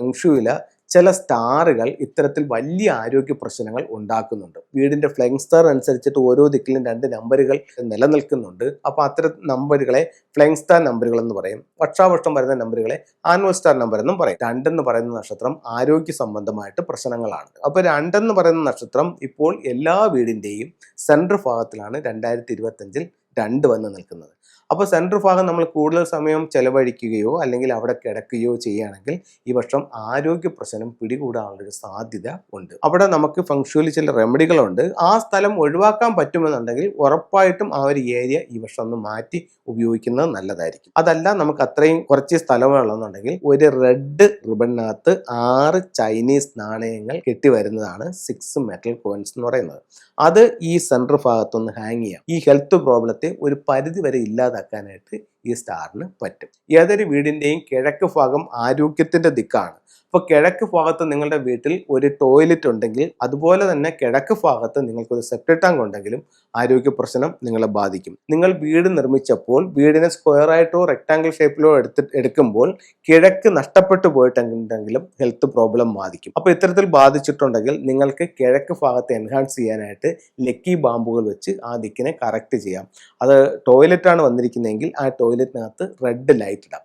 ഫെങ്ഷുയില് ചില സ്റ്റാറുകൾ ഇത്തരത്തിൽ വലിയ ആരോഗ്യ പ്രശ്നങ്ങൾ ഉണ്ടാക്കുന്നുണ്ട്. വീടിന്റെ ഫ്ലൈയിങ് സ്റ്റാർ അനുസരിച്ചിട്ട് ഓരോ ദിക്കിലും 2 നമ്പറുകൾ നിലനിൽക്കുന്നുണ്ട്. അപ്പോൾ അത്തരം നമ്പറുകളെ ഫ്ലൈയിങ് സ്റ്റാർ നമ്പറുകൾ എന്ന് പറയും. വർഷാവർഷം വരുന്ന നമ്പറുകളെ ആനുവൽ സ്റ്റാർ നമ്പർ എന്നും പറയും. 2 എന്ന് പറയുന്ന നക്ഷത്രം ആരോഗ്യ സംബന്ധമായിട്ട് പ്രശ്നങ്ങളാണ്. അപ്പോൾ 2 എന്ന് പറയുന്ന നക്ഷത്രം ഇപ്പോൾ എല്ലാ വീടിന്റെയും സെൻട്രൽ ഭാഗത്തിലാണ് 2025 2 വന്ന് നിൽക്കുന്നത്. അപ്പോൾ സെൻട്രൽ ഭാഗം നമ്മൾ കൂടുതൽ സമയം ചെലവഴിക്കുകയോ അല്ലെങ്കിൽ അവിടെ കിടക്കുകയോ ചെയ്യുകയാണെങ്കിൽ ഈ വർഷം ആരോഗ്യ പ്രശ്നം പിടികൂടാനുള്ളൊരു സാധ്യത ഉണ്ട്. അവിടെ നമുക്ക് ഫെങ്ഷുയിൽ ചില റെമഡികളുണ്ട്. ആ സ്ഥലം ഒഴിവാക്കാൻ പറ്റുമെന്നുണ്ടെങ്കിൽ ഉറപ്പായിട്ടും ആ ഒരു ഏരിയ ഈ വർഷം ഒന്ന് മാറ്റി ഉപയോഗിക്കുന്നത് നല്ലതായിരിക്കും. അതല്ല നമുക്ക് അത്രയും കുറച്ച് സ്ഥലങ്ങളുണ്ടെന്നുണ്ടെങ്കിൽ ഒരു റെഡ് റിബണിനകത്ത് 6 ചൈനീസ് നാണയങ്ങൾ കെട്ടി വരുന്നതാണ് 6 മെറ്റൽ കോയിൻസ് എന്ന് പറയുന്നത്. അത് ഈ സെൻട്രൽ ഭാഗത്തൊന്ന് ഹാങ് ചെയ്യാം. ഈ ഹെൽത്ത് പ്രോബ്ലത്തെ ഒരു പരിധി വരെ ഇല്ലാതാക്കാനായിട്ട് ഈ സ്റ്റാറിന് പറ്റും. ഏതൊരു വീടിന്റെയും കിഴക്ക് ഭാഗം ആരോഗ്യത്തിന്റെ ദിക്കാണ്. അപ്പോൾ കിഴക്ക് ഭാഗത്ത് നിങ്ങളുടെ വീട്ടിൽ ഒരു ടോയ്ലറ്റ് ഉണ്ടെങ്കിൽ അതുപോലെ തന്നെ കിഴക്ക് ഭാഗത്ത് നിങ്ങൾക്കൊരു സെപ്റ്റിക് ടാങ്ക് ഉണ്ടെങ്കിലും ആരോഗ്യ പ്രശ്നം നിങ്ങളെ ബാധിക്കും. നിങ്ങൾ വീട് നിർമ്മിച്ചപ്പോൾ വീടിനെ സ്ക്വയർ ആയിട്ടോ റെക്ടാങ്കിൾ ഷേപ്പിലോ എടുക്കുമ്പോൾ കിഴക്ക് നഷ്ടപ്പെട്ടു പോയിട്ടുണ്ടെങ്കിലും ഹെൽത്ത് പ്രോബ്ലം ബാധിക്കും. അപ്പോൾ ഇത്തരത്തിൽ ബാധിച്ചിട്ടുണ്ടെങ്കിൽ നിങ്ങൾക്ക് കിഴക്ക് ഭാഗത്ത് എൻഹാൻസ് ചെയ്യാനായിട്ട് ലക്കി ബാമ്പുകൾ വെച്ച് ആ ദിക്കിനെ കറക്റ്റ് ചെയ്യാം. അത് ടോയ്ലറ്റ് ആണ് വന്നിരിക്കുന്നതെങ്കിൽ ആ ടോയ്ലറ്റിനകത്ത് റെഡ് ലൈറ്റ് ഇടാം.